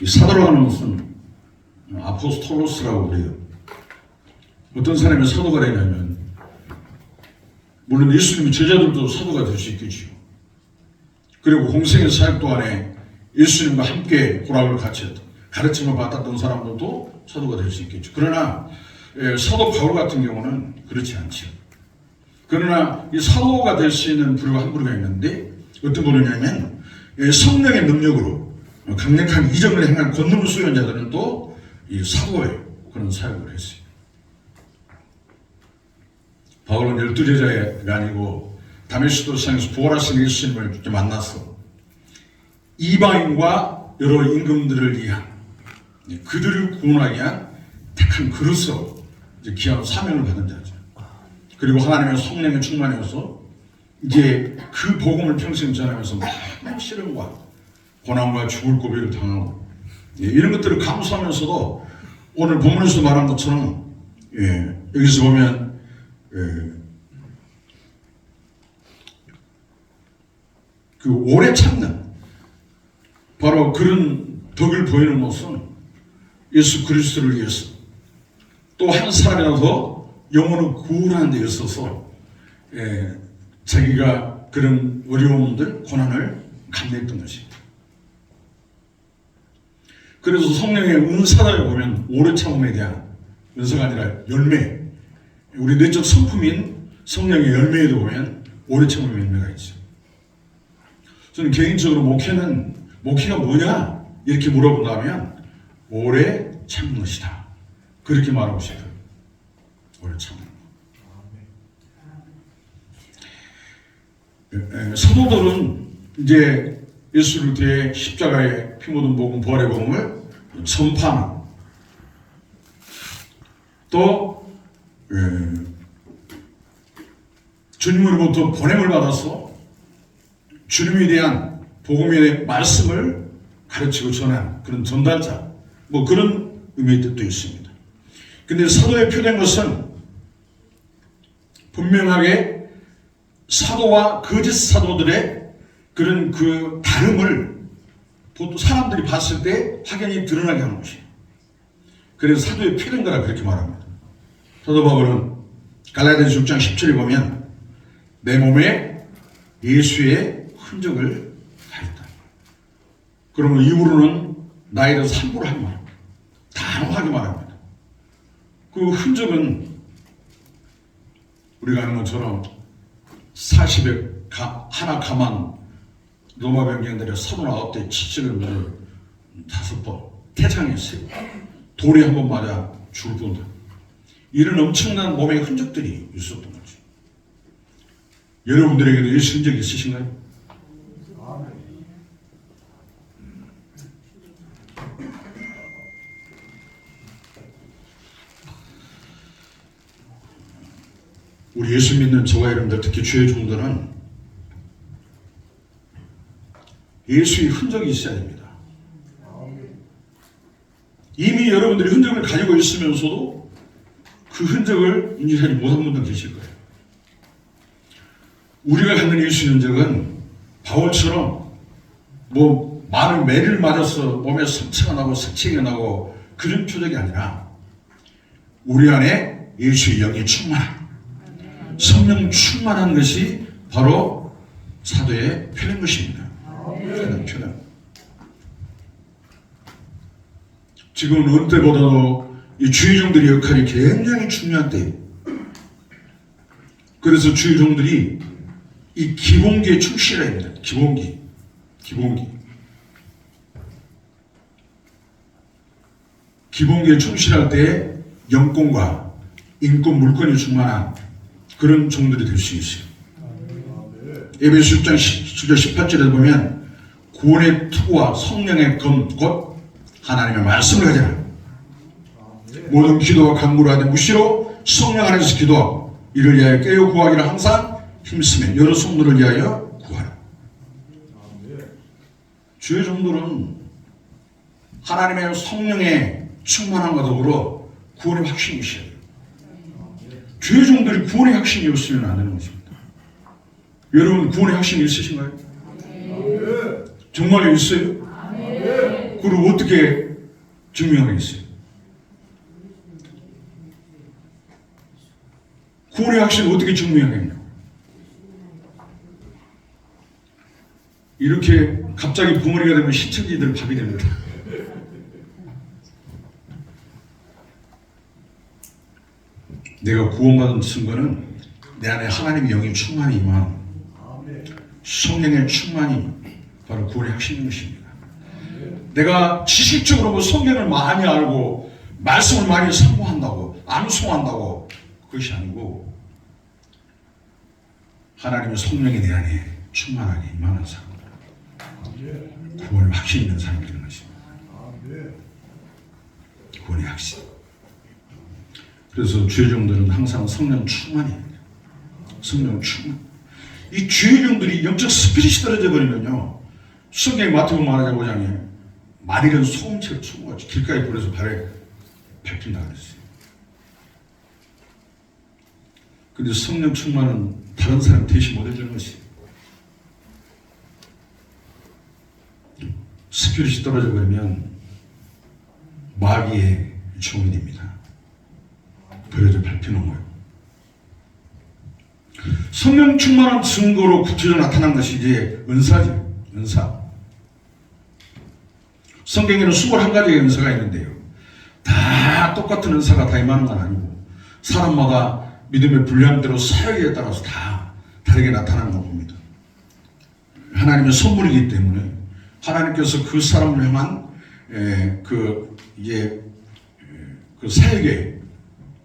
이 사도라고 하는 것은 아포스톨로스라고 그래요. 어떤 사람이 사도가 되냐면, 물론 예수님의 제자들도 사도가 될 수 있겠죠. 그리고 공생의 사역 동안에 예수님과 함께 고락을 같이 했던, 가르침을 받았던 사람들도 사도가 될 수 있겠죠. 그러나 사도 바울 같은 경우는 그렇지 않죠. 그러나 이 사도가 될 수 있는 부류가 한 부류가 있는데, 어떤 부류냐면 성령의 능력으로 강력한 이적을 행한 권능을 수여한 자들은 또 이 사도의 그런 사역을 했어요. 바울은 12제자가 아니고 다메섹도 상에서 부활하신 예수님을 만나서 이방인과 여러 임금들을 위한, 그들을 구원하기 위한 택한 그릇으로 귀한 사명을 받은 자죠. 그리고 하나님의 성령에 충만해서 이제 그 복음을 평생 전하면서 많은 시련과 고난과 죽을 고비를 당하고, 이런 것들을 감수하면서도 오늘 본문에서 말한 것처럼 여기서 보면 그 오래 참는 바로 그런 덕을 보이는 것은 예수 그리스도를 위해서 또 한 사람이라도 영혼을 구원하는 데 있어서 자기가 그런 어려움들, 고난을 감내했던 것입니다. 그래서 성령의 은사를 보면 오래 참음에 대한 은사가 아니라 열매, 우리 내적 성품인 성령의 열매에도 보면 오래 참음의 열매가 있죠. 저는 개인적으로 목회가 뭐냐 이렇게 물어본다면 오래 참는 것이다, 그렇게 말하고 싶어요. 오래 참는 것. 사도들은 이제 예수를 대해 십자가의 피 묻은 복음, 부활의 복음을 선포하는, 또 주님으로부터 보냄을 받아서 주님에 대한 복음에 대한 말씀을 가르치고 전하는 그런 전달자, 뭐 그런 의미의 뜻도 있습니다. 근데 사도에 표된 것은 분명하게 사도와 거짓 사도들의 그런 그 다름을 보통 사람들이 봤을 때 확연히 드러나게 하는 것이에요. 그래서 사도에 표된 거라 그렇게 말합니다. 사도 바울은 갈라디아서 6장 17에 보면 내 몸에 예수의 흔적을 다했다. 그러면 이후로는 나에 대해서 함부로 하지 말합니다. 단호하게 말합니다. 그 흔적은 우리가 아는 것처럼 40에 하나 가만 로마 병정들이 39대 치질을 물을 5번 태장했어요. 돌에 한 번 맞아 죽을 뻔다. 이런 엄청난 몸의 흔적들이 있었던 거죠. 여러분들에게도 예수 흔적이 있으신가요? 우리 예수 믿는 저와 여러분들, 특히 주의 종들은 예수의 흔적이 있어야 됩니다. 이미 여러분들이 흔적을 가지고 있으면서도 그 흔적을 인지하지 못한 분들 계실 거예요. 우리가 갖는 예수의 흔적은 바울처럼 뭐 많은 매를 맞아서 몸에 상처가 나고 색채가 나고 그런 표적이 아니라 우리 안에 예수의 영이 충만한, 성령 충만한 것이 바로 사도의 표현 것입니다. 표현. 지금은 어느 때보다도 이 주의종들의 역할이 굉장히 중요한 때예요. 그래서 주의종들이 이 기본기에 충실해야 합니다. 기본기. 기본기에 충실할 때 영권과 인권, 물권이 충만한 그런 종들이 될 수 있어요. 에베소 6장 18절에 보면 구원의 투구와 성령의 검, 곧 하나님의 말씀을 가져라. 모든 기도와 간구를 하되 무시로 성령 안에서 기도하고 이를 위하여 깨어 구하기를 항상 힘쓰며 여러 성도를 위하여 구하라. 주의 종들은 하나님의 성령의 충만함과 더불어 구원의 확신이 있어야 돼요. 주의 종들이 구원의 확신이 없으면 안 되는 것입니다. 여러분 구원의 확신이 있으신가요? 정말 있어요? 그리고 어떻게 증명하겠어요? 구원의 확신을 어떻게 증명하겠냐고. 이렇게 갑자기 벙어리가 되면 시청자들 밥이 됩니다. 내가 구원받은 증거는 내 안에 하나님의 영이 충만히 임한 성령의 충만이 바로 구원의 확신인 것입니다. 내가 지식적으로 뭐 성경을 많이 알고 말씀을 많이 사모한다고 암송한다고 그것이 아니고 하나님의 성령이 내 안에 충만하게 임하는 사람, 구원의 확신 있는 사람이 되는 것입니다. 구원의 확신. 그래서 죄종들은 항상 성령 충만이에요. 성령 충만. 이 죄종들이 영적 스피릿이 떨어져 버리면요, 성경에 마태복음 말하자고 5장에 말이는 소금처럼 소금같이 길가에 뿌려서 발에 밟힌다 그랬어요. 근데 성령 충만은 다른 사람 대신 못 해주는 것이에요. 스피릿이 떨어져 버리면 마귀의 종이 됩니다. 버려져 밟히는 거예요. 성령 충만한 증거로 구체적으로 나타난 것이 이제 은사죠. 은사. 성경에는 21가지의 은사가 있는데요, 다 똑같은 은사가 다 임하는 건 아니고 사람마다 믿음의 분량대로 사역에 따라서 다 다르게 나타나는 걸 봅니다. 하나님의 선물이기 때문에 하나님께서 그 사람을 향한 그 사역의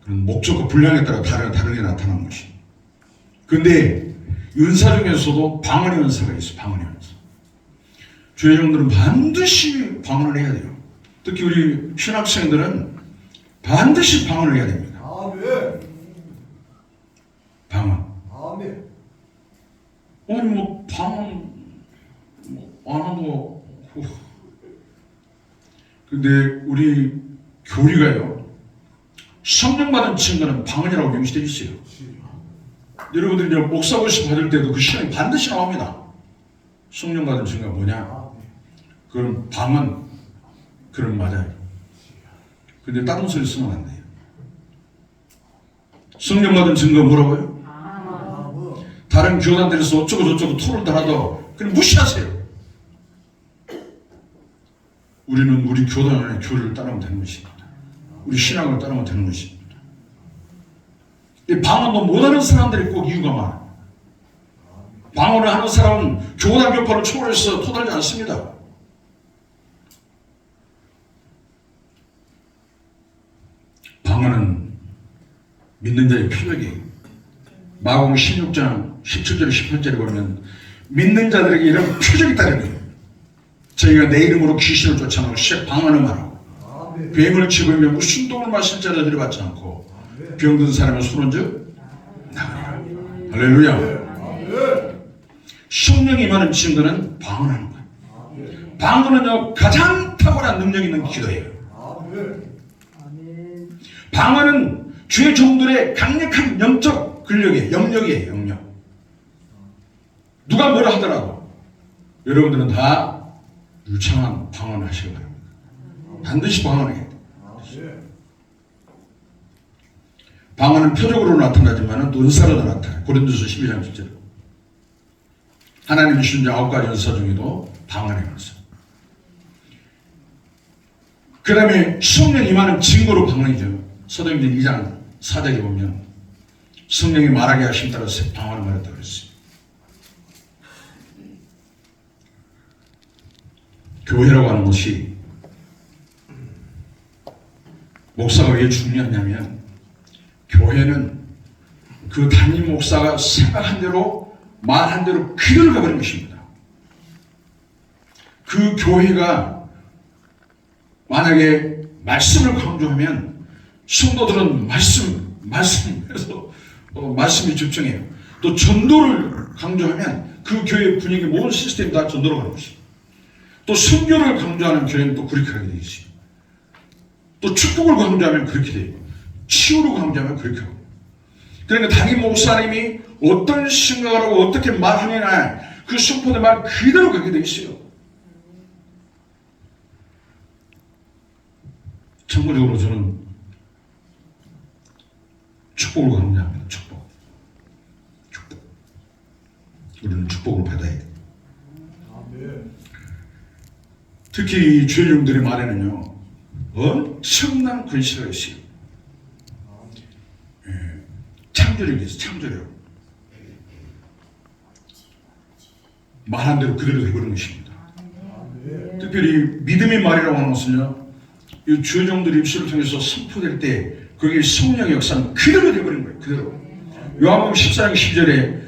그런 목적과 분량에 따라 다르게 나타나는 것이. 그런데 은사 중에서도 방언의 은사가 있어요. 방언의 은사. 죄종들은 반드시 방언을 해야 돼요. 특히 우리 신학생들은 반드시 방언을 해야 됩니다. 방언. 아니 뭐 방언 안 하고. 근데 우리 교리가요, 성령 받은 증거는 방언이라고 명시되어 있어요. 여러분들이 목사고시 받을 때도 그 시험이 반드시 나옵니다. 성령 받은 증거가 뭐냐? 그건 방언. 그럼 맞아요. 근데 다른 소리 쓰면 안 돼요. 성령 받은 증거 뭐라고요? 다른 교단들에서 어쩌고 저쩌고 토를 달아도 그냥 무시하세요. 우리는 우리 교단의 교리를 따르면 되는 것입니다. 우리 신앙을 따르면 되는 것입니다. 방언도 못하는 사람들이 꼭 이유가 많아요. 방언을 하는 사람은 교단 교파를 초월해서 토달지 않습니다. 방언은 믿는 자의 표적이에요. 마가복음 16장 17절 18절에 보면 믿는 자들에게 이런 표적이 따르네요. 저희가 내 이름으로 귀신을 쫓아내고 방언을 말하고 뱀을 치고 있며 무슨 똥을 마실 자를 들여받지 않고 병든 사람의 손은즉 나으리라. 할렐루야. 성령이 임하는 증거는 방언하는 거예요. 방언은요, 가장 탁월한 능력 있는 기도예요. 방언은 주의 종들의 강력한 영적 근력이에요. 영역이에요. 영역. 누가 뭐라 하더라도 여러분들은 다 유창한 방언을 하시기 바랍니다. 반드시 방언해야 돼요. 방언은 표적으로 나타나지만 또 은사로도 나타나요. 고린도서 12장 10절. 하나님이 주신 9가지 은사 중에도 방언의 은사. 그 다음에 성령 임하는 증거로 방언이죠. 사도행전 2장 4절에 보면 성령이 말하게 하심 따라 방언을 말했다고 그랬어요. 교회라고 하는 것이 목사가 왜 중요하냐면, 교회는 그 담임 목사가 생각한 대로 말한 대로 그대로 가버린 것입니다. 그 교회가 만약에 말씀을 강조하면 성도들은 말씀에서 말씀에 집중해요. 또 전도를 강조하면 그 교회 분위기 모든 시스템이 다 전도로 가는 것입니다. 또 선교를 강조하는 교회는 또 그렇게 하게 되어 있어요. 또 축복을 강조하면 그렇게 돼요. 치유를 강조하면 그렇게 하고. 그러니까 담임 목사님이 어떤 생각을 하고 어떻게 말하느냐, 그 선포된 말 그대로 가게 되어 있어요. 참고적으로 저는 축복을 강조합니다. 축복. 우리는 축복을 받아야 돼요. 특히 주일용들의 말에는요, 엄청난 근시가 있어요. 창조력이 있어요. 창조력. 말한 대로 그대로 되버리는 것입니다. 특별히 믿음의 말이라고 하는 것은요, 이 주일용들의 입술을 통해서 선포될 때 그게 성령의 역사는 그대로 되버리는 거예요. 그대로. 요한복음 14장 10절에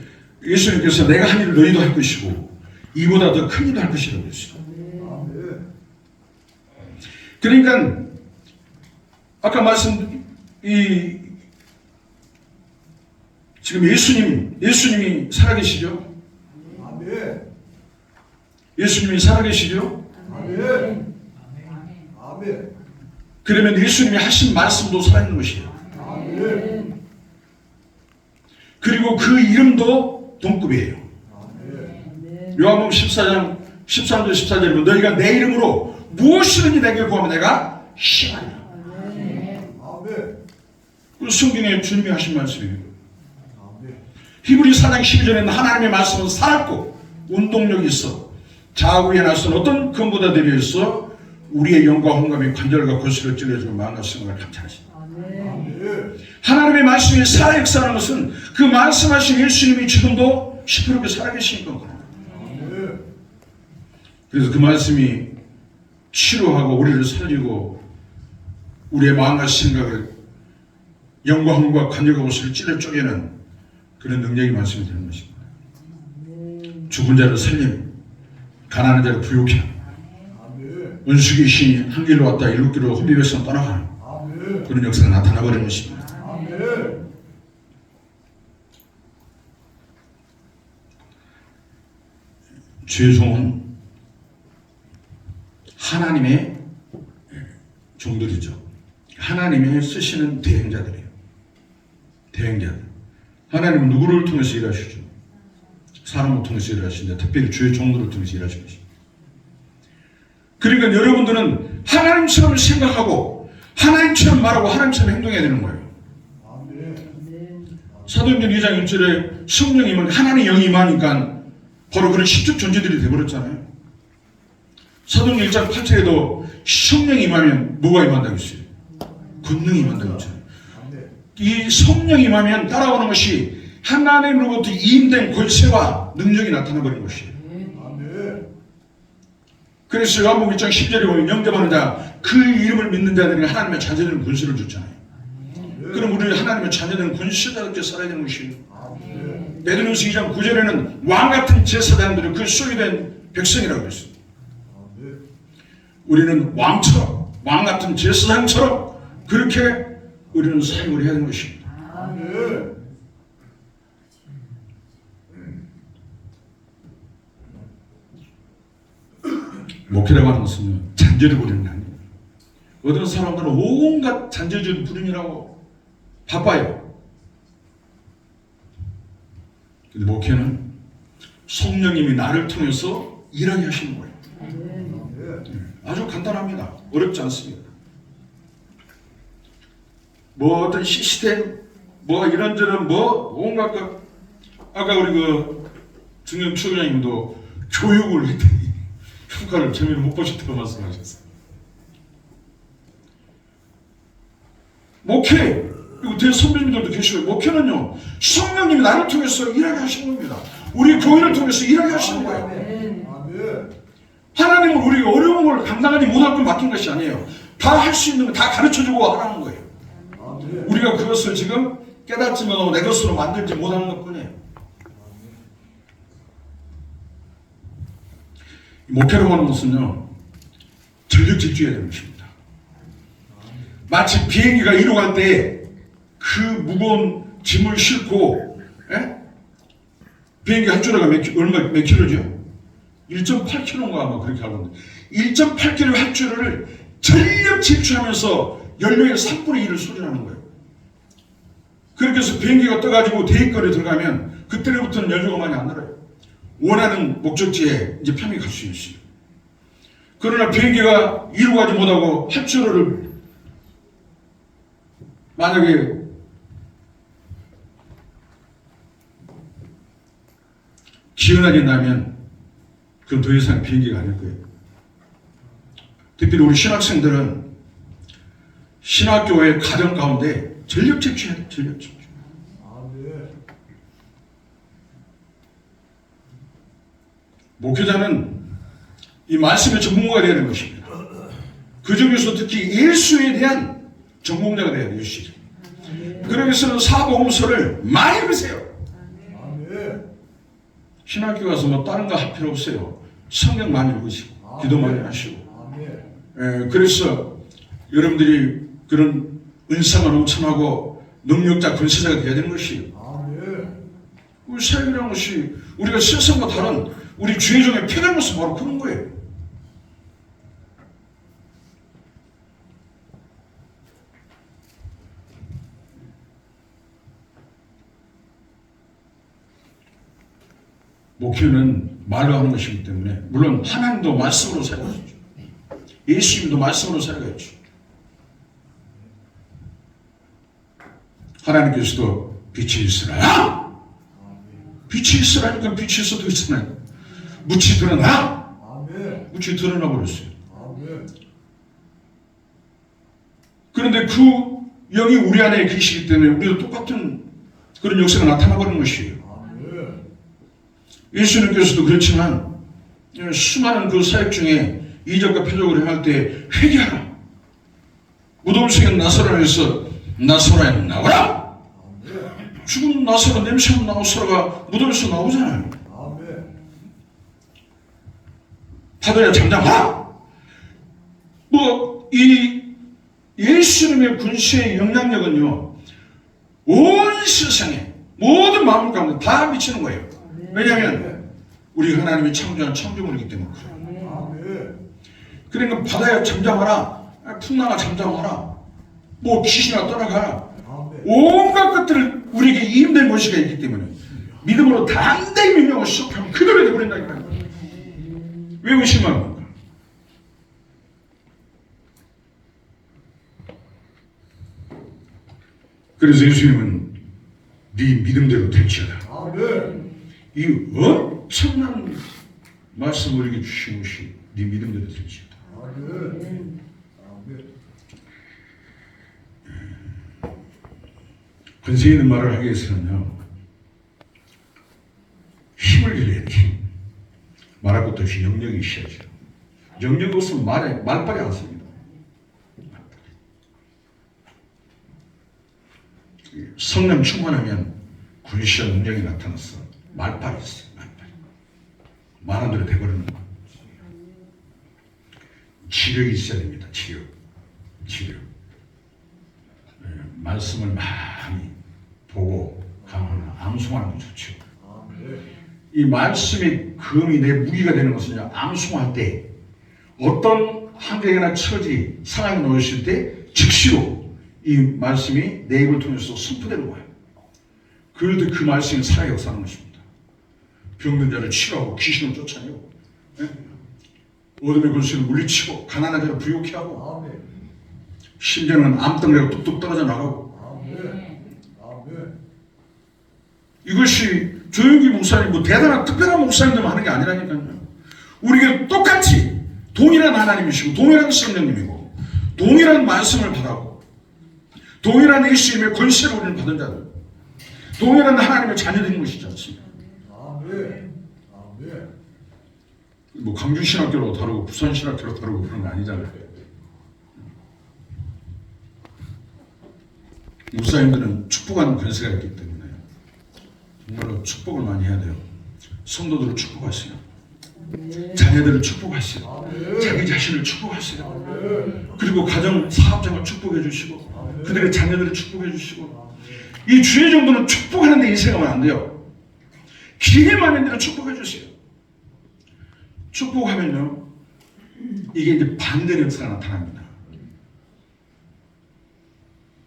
예수님께서 내가 한 일을 너희도 할 것이고 이보다 더 큰 일을 할 것이라고 했어요. 그러니까 아까 지금 예수님이 살아계시죠? 예수님이 살아계시죠? 그러면 예수님이 하신 말씀도 살아있는 것이에요. 그리고 그 이름도 동급이에요. 요한복음 14장 13절 14절이면 너희가 내 이름으로 무엇이든지 내게 구하면 내가 시하리라. 그 성경에 주님이 하신 말씀이에요. 히브리 4장 12절에는 하나님의 말씀은 살았고 운동력이 있어 자아구에 나선 어떤 금보다 대비해서 우리의 영과 혼감이 관절과 골수를 찔러주고 마음과 생각을 감찰하신다. 하나님의 말씀이 살아 역사하는 것은 그 말씀하신 예수님이 지금도 시퍼렇게 살아계시니까 그런 거예요. 그래서 그 말씀이 치료하고 우리를 살리고 우리의 마음과 생각을 영과 혼과 관절과 골수를 찔러 쪼개는 그런 능력이 말씀이 되는 것입니다. 죽은 자를 살리고 가난한 자를 부유케 하고 은숙의 신이 한 길로 왔다 일곱 길로 혼비백성 떠나가는 그런 역사가 나타나버리는 것입니다. 주의 종은 하나님의 종들이죠. 하나님의 쓰시는 대행자들이에요. 대행자들. 하나님은 누구를 통해서 일하시죠? 사람을 통해서 일하시는데 특별히 주의 종들을 통해서 일하시는 것입니다. 그러니까 여러분들은 하나님처럼 생각하고 하나님처럼 말하고 하나님처럼 행동해야 되는 거예요. 사도행전 2장 1절에 성령이 임하니까 하나님의 영이 임하니까 바로 그런 신적 존재들이 되어버렸잖아요. 사도행전 1장 8절에도 성령이 임하면 뭐가 임한다고 했어요? 권능이 임한다고 했잖아요. 이 성령이 임하면 따라오는 것이 하나님으로부터 임된 권세와 능력이 나타나버린 것이에요. 그래서 요한복음 1장 10절에 보면 영접하는 자, 그 이름을 믿는 자들이 하나님의 자녀들은 권세를 줬잖아요. 그럼 우리 하나님의 자녀들은 권세자답게 살아야 되는 것이에요. 베드로전서 2장 9절에는 왕같은 제사장들이 그 소유된 백성이라고 했어요. 우리는 왕처럼, 왕같은 제사장처럼 그렇게 우리는 사용을 해야 하는 것입니다. 목회라고 하는 것은 잔재를 부리는 게 아니에요. 어떤 사람들은 온갖 잔재를 부리느라고 바빠요. 근데 목회는 성령님이 나를 통해서 일하게 하시는 거예요. 아주 간단합니다. 어렵지 않습니다. 뭐 어떤 시스템, 뭐 이런저런 뭐 온갖 것. 아까 우리 그 중영 추장님도 교육을 했더니 효과를 재미를 못 보셨다고 말씀하셨어요. 목회, 그리고 대선배님들도 계시고 목회는요 성령님이 나를 통해서 일하게 하시는 겁니다. 우리 교회를 통해서 일하게 하시는 거예요. 하나님은 우리가 어려운 걸 감당하지 못할 걸 맡긴 것이 아니에요. 다 할 수 있는 거 다 가르쳐주고 하라는 거예요. 우리가 그것을 지금 깨닫지 못하고 내 것으로 만들지 못하는 것 뿐이에요. 목회라고 하는 것은요 전력 질주해야 되는 것입니다. 마치 비행기가 이륙할 때 그 무거운 짐을 싣고 비행기 한 줄에가 몇 킬로죠? 1.8kg인가 아마 그렇게 알고 있는데 1.8kg 한 줄을 전력 질주하면서 연료의 3분의 1을 소진하는 거예요. 그렇게 해서 비행기가 떠가지고 대기거리에 들어가면 그때부터는 연료가 많이 안 들어요. 원하는 목적지에 이제 편히 갈 수 있어요. 그러나 비행기가 이루가지 못하고 활주로를 만약에 기은하게 나면 그건 더 이상 비행기가 아닐 거예요. 특별히 우리 신학생들은 신학교의 가정 가운데 전력 집중해야 돼요. 전력 집중. 목회자는 이 말씀의 전문가가 되는 것입니다. 그 중에서 특히 예수에 대한 전공자가 되어야 돼요. 예수. 그러기 위해서는 사복음서를 많이 읽으세요. 신학교 가서 뭐 다른 거 할 필요 없어요. 성경 많이 읽으시고 기도 많이 하시고. 그래서 여러분들이 그런 은사가 넘쳐나고 능력자 권세자가 되어야 되는 것이에요. 우리 사역이라는 것이 우리가 세상과 다른 우리 주의 종의 표현 모습 바로 그런 거예요. 목회는 말로 하는 것이기 때문에 물론 하나님도 말씀으로 살아가죠. 예수님도 말씀으로 살아가죠. 하나님께서도 빛이 있으라. 빛이 있으라니까 빛이 있어도 있잖아요. 묻이 드러나. 묻이 드러나 버렸어요. 그런데 그 영이 우리 안에 계시기 때문에 우리도 똑같은 그런 역사가 나타나 버리는 것이에요. 예수님께서도 그렇지만 수많은 그 사역 중에 이적과 표적을 행할 때 회개하라. 무덤 속에 나사로에서 나사로야 나오라. 죽은 나사로 냄새는 나사로가 무덤에서 나오잖아요. 바다야 잠잠하라. 뭐 이 예수님의 군수의 영향력은요 온 세상에 모든 마음을 가운데 다 미치는 거예요. 왜냐하면 우리 하나님이 창조한 창조물이기 때문에 그래요. 그러니까 바다야 잠잠하라. 풍랑아 잠잠하라. 뭐 귀신아 떠나가라. 온갖 것들을 우리에게 임된 것이가 있기 때문에 믿음으로 단단히 명령을 수업하면 그대로 되어버린다니까요. 왜 의심하는 건가? 그래서 예수님은 네 믿음대로 될지어다. 이 엄청난 말씀을 우리에게 주신 것이 네 믿음대로 될지어다. 권세 있는 말을 하기 위해서는요 힘을 빌려야 돼. 말할 것도 없이 영역이 있어야죠. 영역이 없으면 말빨이 안 씁니다. 성령 충만하면 군시와 능력이 나타났어. 말빨이 있어요. 말빨이. 말한 대로 돼버리는 거. 지력이 있어야 됩니다. 지력. 말씀을 많이 보고 가면 암송하는 게 좋죠. 이 말씀이 금이 내 무기가 되는 것은 암송할 때 어떤 환경이나 처지, 상황이 놓였을 때 즉시로 이 말씀이 내 입을 통해서 선포되는 거예요. 그럴 때 그 말씀이 살아 역사하는 것입니다. 병든 자를 치료하고 귀신을 쫓아내고 어둠의 권세를 물리치고 가난한 자를 부유케 하고 심지어는 암덩어리가 뚝뚝 떨어져 나가고 이것이 조영기 목사님 뭐 대단한 특별한 목사님들만 하는 게 아니라니까요. 우리가 똑같이 동일한 하나님이시고 동일한 성령님이고 동일한 말씀을 받았고 동일한 예수님의 권세를 우리는 받은 자들 동일한 하나님의 자녀들인 것이지 않습니까? 뭐 강주신학교로 다르고 부산신학교로 다르고 그런 거 아니잖아요. 목사님들은 축복하는 권세가 있기 때문에 정말로 축복을 많이 해야 돼요. 성도들을 축복하세요. 자녀들을 축복하세요. 자기 자신을 축복하세요. 그리고 가정 사업장을 축복해 주시고 그들의 자녀들을 축복해 주시고 이 주의 정도는 축복하는 데 인생하면 안 돼요. 기회 많은 대로 축복해 주세요. 축복하면요 이게 이제 반대의 역사가 나타납니다.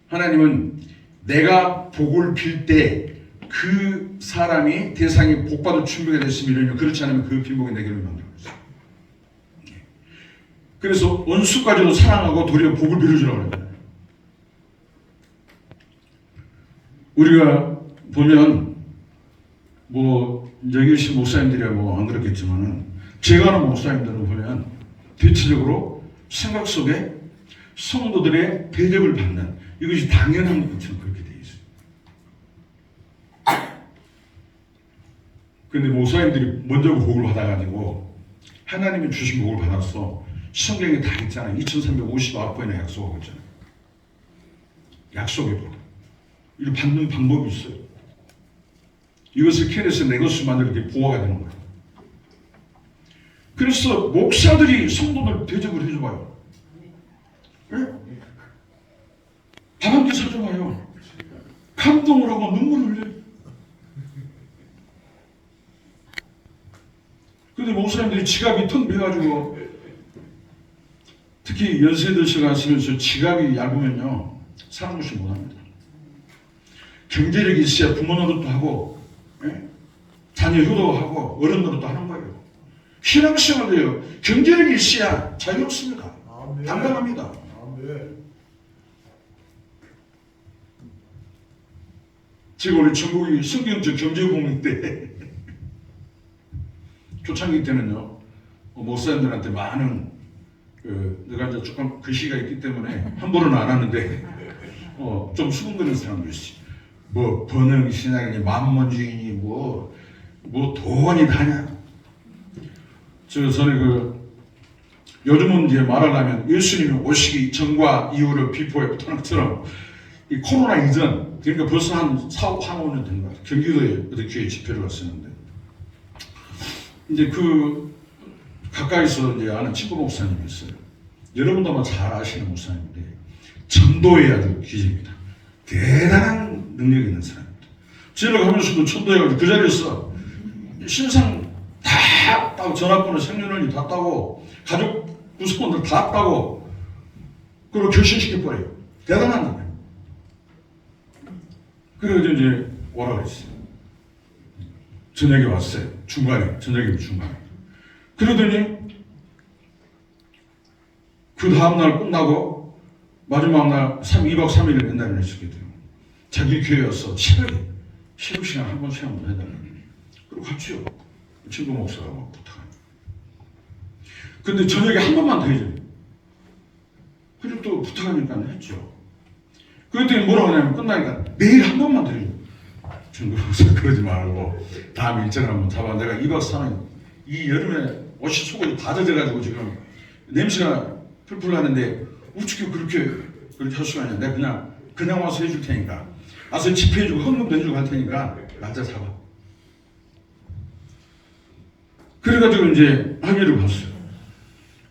하나님은 내가 복을 빌 때 그 사람이 대상이 복받을 준비가 됐으면 그렇지 않으면 그 빈복이 내게로 만들어 있어요. 그래서 원수까지도 사랑하고 도리어 복을 빌어주라고 합니다. 우리가 보면 뭐 여기 계신 목사님들이야 뭐 안 그렇겠지만은 제가 아는 목사님들을 보면 대체적으로 생각 속에 성도들의 대접을 받는 이것이 당연한 것처럼 그렇게 돼 있어요. 근데 목사님들이 먼저 복을 받아가지고 하나님이 주신 복을 받았어. 성경에 다 있잖아요. 2359번이나 약속하고 있잖아요. 약속의 복. 이걸 받는 방법이 있어요. 이것을 캐내서 내 것을 이렇게 부화가 되는 거예요. 그래서 목사들이 성도들 대접을 해줘봐요. 네? 밥 한 끼 사줘봐요. 감동을 하고 눈물을 흘려요. 근데 목사님들이 지갑이 텅 비어가지고 특히 연세 드셔가시면서 지갑이 얇으면요 사람 무시 못합니다. 경제력이 있어야 부모 노릇도 하고 자녀 효도하고 어른 노릇도 하는 거예요. 신앙생활도요 경제력이 있어야 자유롭습니다. 당당합니다. 제가 우리 전국이 성경적 경제공부 때 초창기 때는요 목사님들한테 많은 내가 이제 조금 글씨가 있기 때문에 함부로는 안 하는데 좀 수근거리는 사람도 있어요. 뭐 번영신앙이니 만mon주의니 뭐 돈이 다냐. 저는 요즘은 이제 말하려면 예수님이 오시기 전과 이후를 비포의 토막처럼 이 코로나 이전 그러니까 벌써 한 4, 5년 된 것 같아요. 경기도에 어디 교회 집회를 갔었는데 이제 가까이서 이제 아는 친구 목사님이 있어요. 여러분도 아마 잘 아시는 목사님인데 전도에 아주 기재입니다. 대단한 능력이 있는 사람입니다. 지나가 하면서도 전도에 가지고 그 자리에서 신상 다 따고 전화번호 생년월일 다 따고 가족 구성원들 다 따고 그리고 결신시켜버려요. 대단한 능력. 그래서 이제 오라고 했어요. 저녁에 왔어요. 저녁에 중간에. 그러더니 그 다음날 끝나고 마지막 날 2박 3일을 옛날에 했었게 돼요. 자기 교회 와서 새벽에 새벽 시간 한 번씩 한번 해달라고. 그리고 같이요. 친구 목사하고 부탁하니. 근데 저녁에 한 번만 더 해줘요. 그리고 또 부탁하니까 했죠. 그랬더니 뭐라고 하냐면 끝나니까 내일 한 번만 더 해줘. 친구 목사 그러지 말고 다음 일정을 한번 잡아. 내가 2박 3일 이 여름에 옷이 속옷이 다 젖어가지고 지금 냄새가 풀풀 하는데 우측에 그렇게 할 수가 있냐. 내가 그냥 와서 해줄 테니까 와서 집회해주고 헌금도 해주고 할 테니까 날짜 잡아. 그래가지고 이제 합의를 봤어요.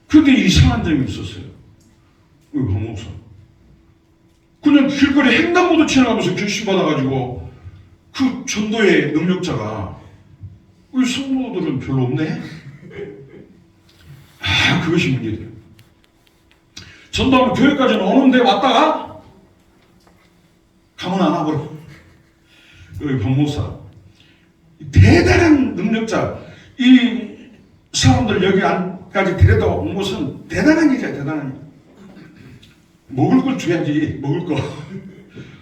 근데 이상한 점이 있었어요. 우리 박 목사 그냥 길거리 횡단보도 지나가면서 결심받아가지고 그 전도의 능력자가 우리 성도들은 별로 없네? 그것이 문제돼요. 전도하면 교회까지는 오는데 왔다가 가면 안 와버려. 우리 박 목사 대단한 능력자 이 사람들 여기까지 데려다 온 것은 대단한 일이야. 대단한 일. 먹을 걸 줘야지. 먹을 거.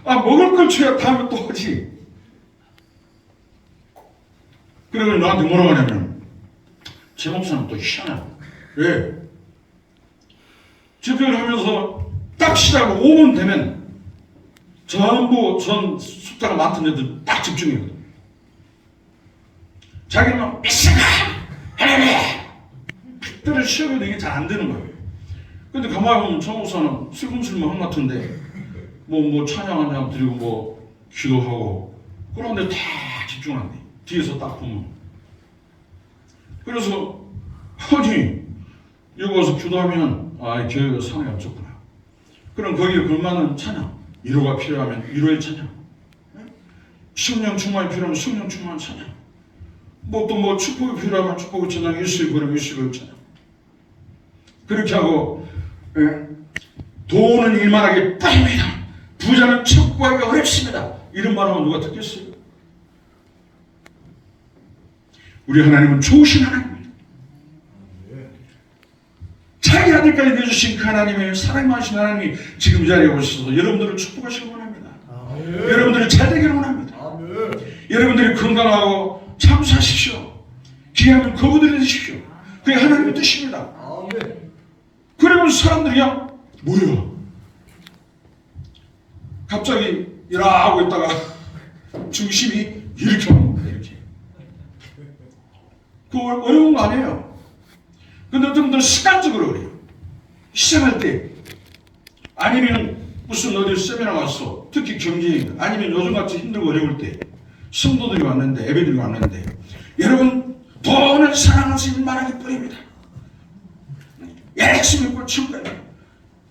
먹을 걸 줘야 다음에 또 하지. 그래서 나한테 뭐라고 하냐면 제 목사는 또 희한해. 왜? 집회를 하면서 딱 시작 5분 되면 전부 전 숫자가 많던 애들 딱 집중해요. 자기는 막 미친가 할렐루야 특별히 시험에도 이게 잘 안 되는 거예요. 근데 가만히 보면 저 목사는 슬금슬금 한 것 같은데 뭐 찬양 한장 드리고 뭐 기도하고 그런데 다 집중한대. 뒤에서 딱 보면. 그래서 아니 여기 와서 기도하면 교회가 상이 없었구나. 그럼 거기에 걸맞는 찬양 위로가 필요하면 위로의 찬양 성령 충만이 필요하면 성령 충만 찬양 또 축복이 필요하면 축복의 찬양 일수의 버리면 일수의 찬양 그렇게 하고 돈은 일만하게 뿌립니다. 부자는 척구하기가 어렵습니다. 이런 말하면 누가 듣겠어요? 우리 하나님은 좋으신 하나님입니다. 자기 아들까지 내주신 그 하나님의 사랑하신 하나님이 지금 이 자리에 오셔서 여러분들을 축복하시기 원합니다. 여러분들이 잘 되기를 원합니다. 여러분들이 건강하고 참수하십시오. 기회하면 거부들이 되십시오. 그게 하나님의 뜻입니다. 그러면 사람들이 그냥 뭐야? 갑자기 일하고 있다가 중심이 이렇게 오는 거예요. 이렇게. 그거 어려운 거 아니에요. 근데 어떤 분들은 습관적으로 그래요. 시작할 때 아니면 무슨 어디 세미나 왔어. 특히 경제인 아니면 요즘같이 힘들고 어려울 때 성도들이 왔는데 예배들이 왔는데 여러분 돈을 사랑하시기 말하기 뿐입니다. 열심히 있고 친구가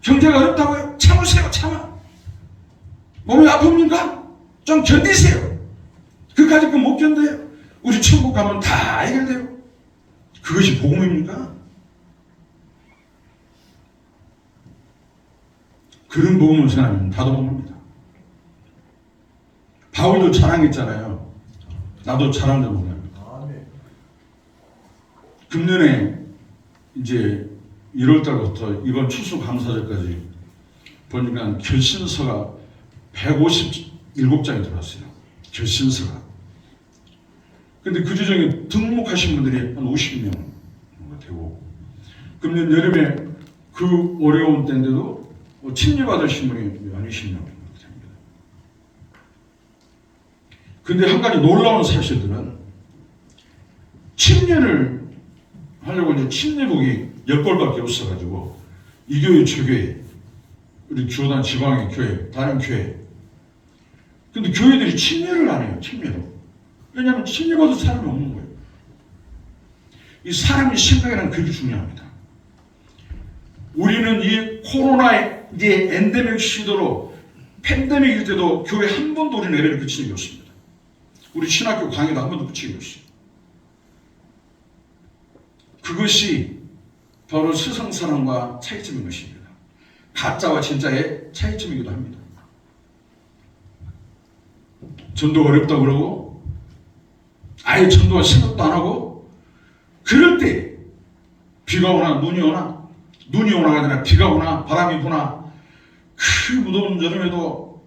경제가 어렵다고요? 참으세요. 참아. 몸이 아픕니까? 좀 견디세요. 그까짓 거 못 견뎌요. 우리 천국 가면 다 해결돼요. 그것이 복음입니까? 그런 복음을 전하면 다도 먹습니다. 바울도 자랑했잖아요. 나도 자랑을 못합니다. 금년에 이제 1월달부터 이번 추수감사절까지 보니까 결신서가 157장이 들어왔어요. 결신서가. 근데 그 중에 등록하신 분들이 한 50명 되고, 금년 여름에 그 어려운 때인데도 침례 받으신 분이 한 20명 됩니다. 근데 한 가지 놀라운 사실들은 침례를 하려고 이제 침례복이 10벌밖에 없어가지고 이 교회 저 교회 우리 교단 지방의 교회 다른 교회 근데 교회들이 침례를 안 해요. 침례로. 왜냐하면 침례받을 사람이 없는 거예요. 이 사람의 생각이란 그게 중요합니다. 우리는 이 코로나의 이제 엔데믹 시대로 팬데믹일 때도 교회 한 번도 우리 예배를 그친 적이 없습니다. 우리 신학교 강의도 한 번도 그친 적이 없어요. 그것이 바로 세상사람과 차이점인 것입니다. 가짜와 진짜의 차이점이기도 합니다. 전도가 어렵다고 그러고 아예 전도가 생각도 안 하고 그럴 때 비가 오나 눈이 오나 눈이 오나가 아니라 비가 오나 바람이 부나 그 무더운 여름에도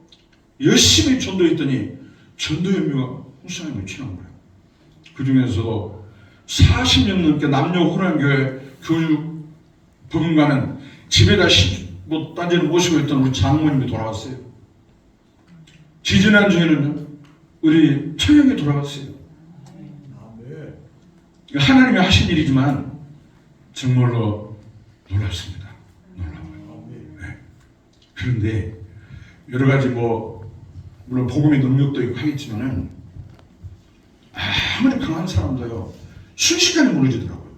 열심히 전도했더니 전도 연미가 홍성에 미치는 거예요. 그 중에서도 40년 넘게 남녀 호랑교회 교육 부분과는 집에다 딴지를 모시고 있던 우리 장모님이 돌아왔어요. 지지난주에는 우리 처형이 돌아왔어요. 하나님이 하신 일이지만 정말로 놀랍습니다. 놀라워요. 네. 그런데 여러 가지 물론 복음의 능력도 있고 하겠지만은 아무리 강한 사람도요 순식간에 무너지더라고요.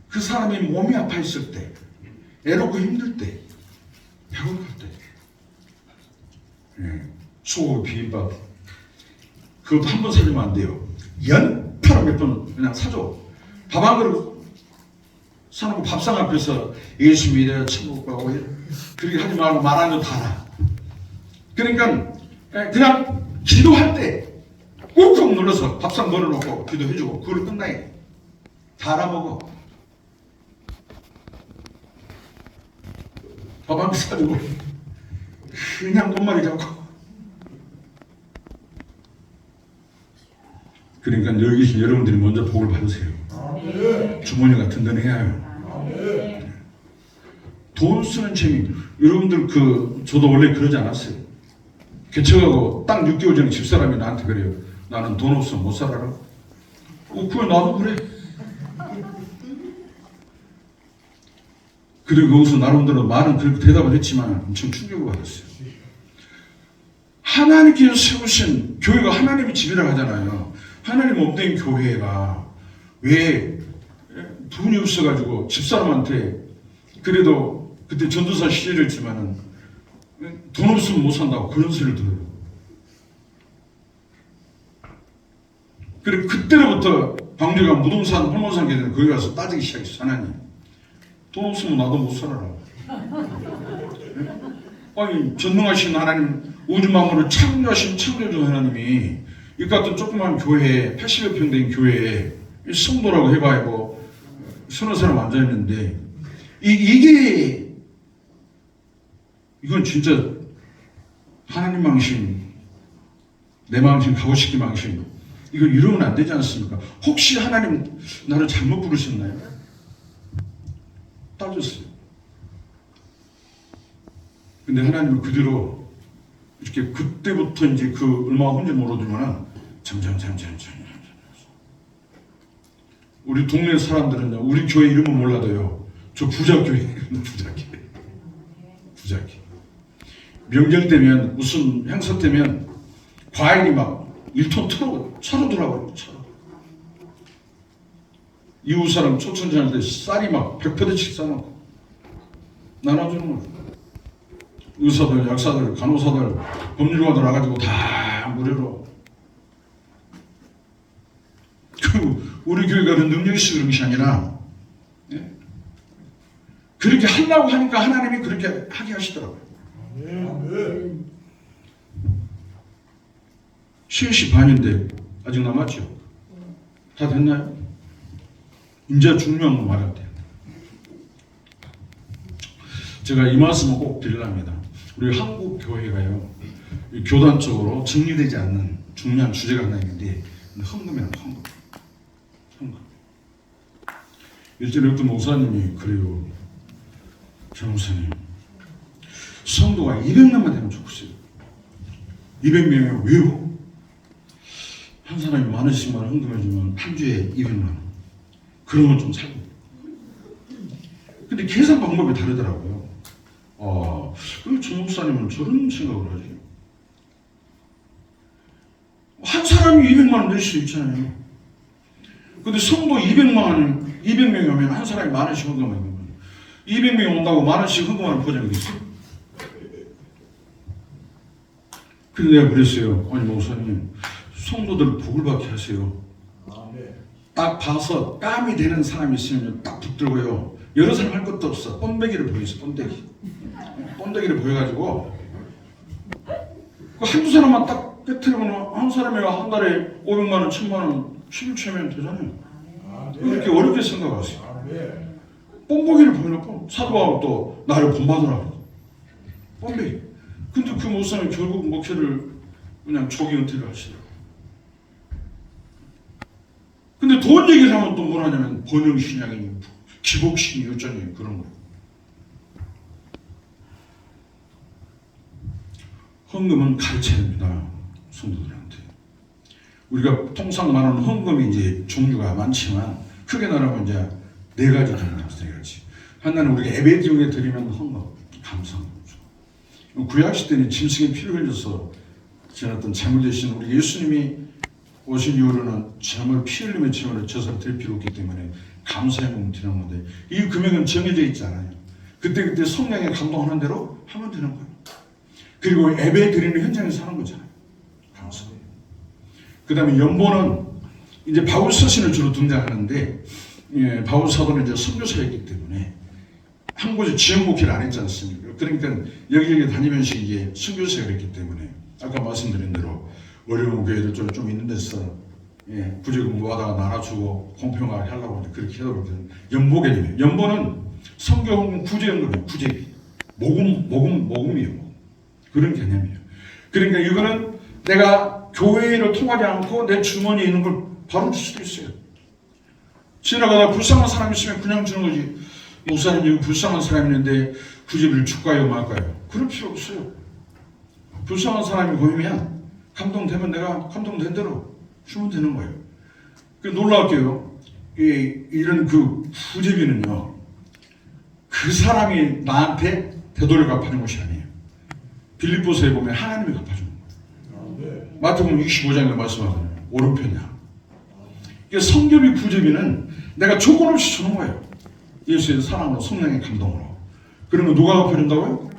그 사람이 몸이 아파 있을 때, 애롭고 힘들 때, 배고플 때, 소고기 비빔밥 그것도 한 번 사주면 안 돼요. 연타로 몇 번 그냥 사줘. 밥 한 그릇 사놓고 밥상 앞에서 예수 믿어요 천국 가고 그렇게 하지 말고 말하는 거 다 알아. 그러니까 그냥 기도할 때 꾹꾹 눌러서 밥상 넣어놓고 기도해주고 그걸 끝나게 다 알아먹어. 밥 한 그릇 사주고 그냥 돈말이 잡고. 그러니까 여기 계신 여러분들이 먼저 복을 받으세요. 주머니가 든든해야 해요. 돈 쓰는 재미. 여러분들 저도 원래 그러지 않았어요. 개척하고 딱 6개월 전에 집사람이 나한테 그래요. 나는 돈 없으면 못 살아라. 그래 나도 그래. 그리고 거기서 나름대로 많은 그렇게 대답을 했지만 엄청 충격을 받았어요. 하나님께서 세우신 교회가 하나님의 집이라고 하잖아요. 하나님 없는 교회가 왜 돈이 없어가지고 집사람한테 그래도 그때 전도사 시절이었지만은 돈 없으면 못 산다고 그런 소리를 들어요. 그리고 그때로부터 광주가 무동산 홀모산 계좌는 거기 가서 따지기 시작했어. 하나님 돈 없으면 나도 못 살아라. 아니 전능하신 하나님 우주 만물을 창조하신 창조주 하나님이 이 같은 조그만 교회에 80여 평 된 교회에 성도라고 해봐야 서너 사람 앉아있는데 이건 진짜 하나님 망신, 내 망신, 가고싶기 망신, 이거 이러면 안 되지 않습니까? 혹시 하나님 나를 잘못 부르셨나요? 따졌어요. 근데 하나님은 그대로 이렇게 그때부터 이제 그 얼마나 혼자 모르지만 우리 동네 사람들은요, 우리 교회 이름은 몰라도요, 저 부자교회, 부자교회. 명절 때면 무슨 행사 때면 과일이 막 1톤 차로 들어가요. 차로. 이웃 사람 초청자한테 쌀이 막 100포대씩 싸놓고 나눠주는 거죠. 의사들, 약사들, 간호사들, 법률가들 와가지고 다 무료로. 우리 교회가 그런 능력이 있어 그런 것이 아니라, 예? 그렇게 하려고 하니까 하나님이 그렇게 하게 하시더라고요. 3시 반인데 아직 남았죠? 다 됐나요? 이제 중요한 거 말해야 돼요. 제가 이 말씀을 꼭 드리랍니다. 우리 한국 교회가요, 교단적으로 정리되지 않는 중요한 주제가 하나 있는데, 헌금이라는 헌금. 일전에 어떤 목사님이 그래요. 목사님, 성도가 200명만 되면 좋겠어요. 200명이면 왜요? 한 사람이 10,000원씩만 헌금해주면 한 주에 200만 원. 그러면 좀 살고. 근데 계산 방법이 다르더라고요. 왜 저 목사님은 저런 생각을 하지? 한 사람이 200만 원 낼 수 있잖아요. 근데 성도 200명이 오면 한 사람이 10,000원씩 헌금하는 거예요. 200명이 온다고 10,000원씩 헌금하는 보장이 있어요? 근데 내가 그랬어요. 아니 목사님, 성도들 복을 받게 하세요. 딱 봐서 땀이 되는 사람이 있으면 딱 붙들고요. 여러 사람 할 것도 없어. 번데기를 보여서 번데기를 보여가지고 그 한두 사람만 딱 깨트리면 한 사람이 한 달에 500만 원, 1,000만 원 11초면 되잖아요. 이렇게 어렵게 생각하세요. 번데기를 보여놓고 사도하고 또 나를 본받으라고. 번데기. 근데 그 목사님 결국 목회를 그냥 조기 은퇴를 하시더라고요. 근데 돈 얘기를 하면 또 뭘 하냐면 번영신약이니 기복신이 어쩌니 그런 거예요. 헌금은 가르쳐야 됩니다. 성도들한테. 우리가 통상 말하는 헌금이 이제 종류가 많지만 크게 나누면 이제 4가지 됩니다. 4가지. 하나는 우리가 예배 중에 드리면 헌금, 감사합니다. 구약시대는 짐승의 피를 흘려서 지났던 잘못되신 우리 예수님이 오신 이후로는 정말 피 흘리며 제물을 제사를 드릴 필요 없기 때문에 감사의 몸을 드리는 건데, 이 금액은 정해져 있지 않아요. 그때 성령의 감동하는 대로 하면 되는 거예요. 그리고 예배 드리는 현장에서 하는 거잖아요. 감사. 그 다음에 연보는 이제 바울 서신을 주로 등장하는데, 예, 바울 사도는 이제 선교사였기 때문에 한 곳에 지역 목회를 안 했지 않습니까? 그러니까 여기저기 다니면서 이제 선교사가 됐기 때문에 아까 말씀드린 대로 어려운 교회들 좀 있는 데서, 예, 구제금 모아다가 나눠주고 공평하게 하려고 그렇게 하다 보니까 연보 개념이에요. 연보는 성경 구제연금이에요. 구제비. 모금이에요. 그런 개념이에요. 그러니까 이거는 내가 교회를 통하지 않고 내 주머니에 있는 걸 바로 줄 수도 있어요. 지나가다 불쌍한 사람이 있으면 그냥 주는 거지. 목사님, 여기 불쌍한 사람이 있는데 구제비를 줄까요 말까요? 그럴 필요 없어요. 불쌍한 사람이 보이면 감동되면 내가 감동된 대로 주면 되는 거예요. 놀라울게요. 이런 그 구제비는요, 그 사람이 나한테 되돌려 갚아주는 것이 아니에요. 빌립보서에 보면 하나님이 갚아주는 거예요. 마태복음 25장에 말씀하잖아요. 오른편이야. 성경의 구제비는 내가 조건 없이 주는 거예요. 예수의 사랑으로, 성령의 감동으로. 그러면 누가 갚아준다고요?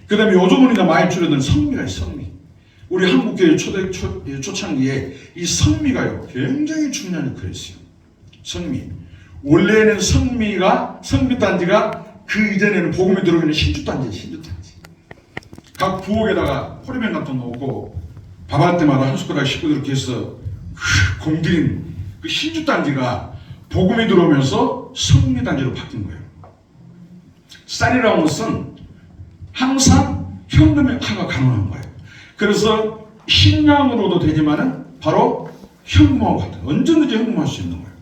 그 다음에 요즘은 많이 줄여든 성미가 있어요. 성미. 우리 한국교회 초창기에 이 성미가요, 굉장히 중요한 역할을 했어요. 성미. 원래는 성미단지가 그 이전에는 복음이 들어오는 신주단지. 각 부엌에다가 호리병 같은 거 놓고 밥할 때마다 한 숟가락 씻고 이렇게 해서 공들인 그 신주단지가 복음이 들어오면서 성미단지로 바뀐 거예요. 쌀이라는 것은 항상 현금이 하가 가능한 거예요. 그래서 식량으로도 되지만은 바로 현금하고 같아요. 언제든지 현금할 수 있는 거예요.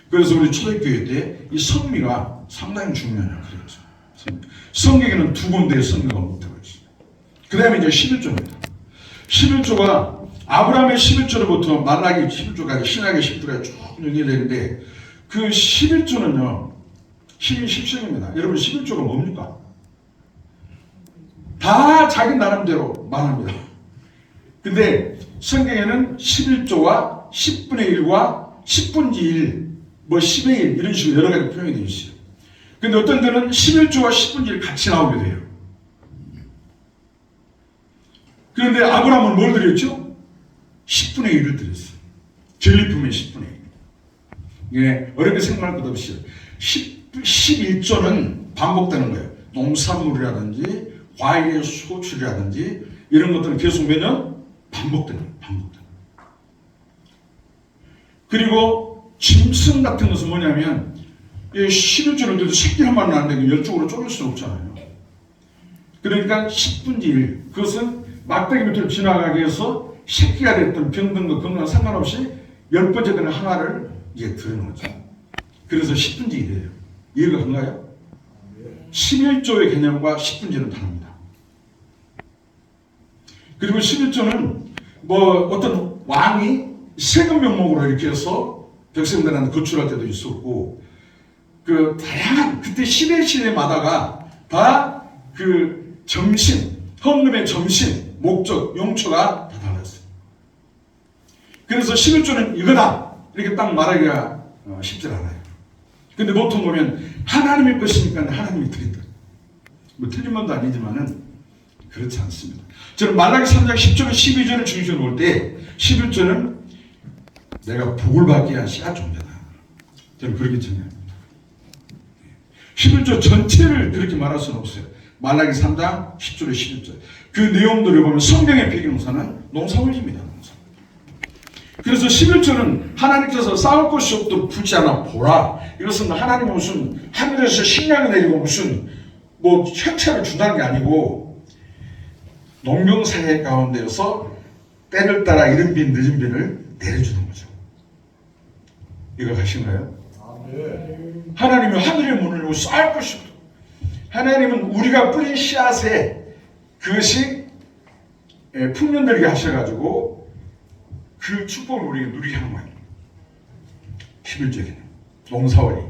그래서 우리 초대교회 때 이 성미가 상당히 중요해요. 그래서 성경에는 두 군데의 성미가 묻히고 있어요. 그 다음에 이제 11조입니다. 11조가 아브라함의 11조로부터 말라기 11조까지 신약의 11조까지 쭉 연결되는데 그 11조는요 힘이 10성입니다. 여러분 11조가 뭡니까? 다 자기 나름대로 말합니다. 근데 성경에는 11조와 10분의 1과 10분의 1, 뭐 10의 1 이런 식으로 여러 가지 표현이 되어 있어요. 근데 어떤 데는 11조와 10분의 1 같이 나오게 돼요. 그런데 아브라함은 뭘 드렸죠? 10분의 1을 드렸어요. 전리품의 10분의 1. 예, 어렵게 생각할 것 없이 11조는 반복되는 거예요. 농산물이라든지 과일의 소출이라든지 이런 것들은 계속 매년 반복되는 거예요. 반복되는 거예요. 그리고 짐승 같은 것은 뭐냐면 11조를 돼도 새끼 한 마리는 안 되고 10쪽으로 쪼갤 수는 없잖아요. 그러니까 10분의 1 그것은 막대기 밑으로 지나가게 해서 새끼가 됐든 병든 거 건강 상관없이 10번째 되는 하나를 이제 드리는 거죠. 그래서 10분의 1이에요. 이해가 간가요? 11조의 개념과 10분의 1은 다릅니다. 그리고 11조는 뭐 어떤 왕이 세금 명목으로 이렇게 해서 백성들한테 거출할 때도 있었고 그 다양한 그때 시대마다가 다 그 점심, 헌금의 점심, 목적, 용처가 다 달랐어요. 그래서 11조는 이거다 이렇게 딱 말하기가 쉽지 않아요. 근데 보통 보면 하나님의 것이니까 하나님이 드린다. 뭐 틀린 말도 아니지만은 그렇지 않습니다. 저는 말라기 3장 10절과 12절을 중심으로 볼 때 11절은 내가 복을 받기 위한 씨앗 존재다. 저는 그렇게 정의합니다. 11조 전체를 그렇게 말할 수는 없어요. 말라기 3장 10절에 11절. 그 내용들을 보면 성경의 배경사는 농사원입니다. 그래서 11절은 하나님께서 싸울 것이 없도록 풀지 않아 보라. 이것은 하나님이 무슨 하늘에서 식량을 내리고 무슨 뭐 현찰을 준다는 게 아니고 농경사회 가운데서 때를 따라 이른 비 늦은 비를 내려주는 거죠. 이거 가신가요? 하나님이 하늘의 문을 열고 쌓을 것이 없도록. 하나님은 우리가 뿌린 씨앗에 그것이 풍년들게 하셔가지고 그 축복을 우리가 누리게 하는 거예요. 11절에는 농사원이.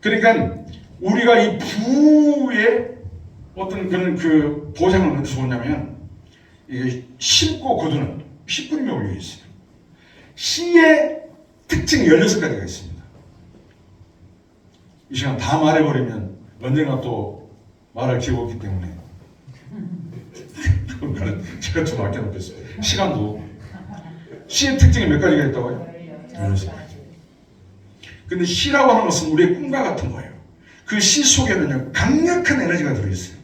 그러니까 우리가 이 부의 어떤 그런 그 보장을 어디서 보냐면 이게 심고 거두는 10분이 올려 있어요. 씨의 특징이 16가지가 있습니다. 이 시간 다 말해버리면 언젠가 또 말할 기회가 없기 때문에 그건 제가 좀 아껴놓겠습니다. 시간도. 씨의 특징이 몇 가지가 있다고요? 16가지. 근데 씨라고 하는 것은 우리의 꿈과 같은 거예요. 그 씨 속에는요 강력한 에너지가 들어있어요.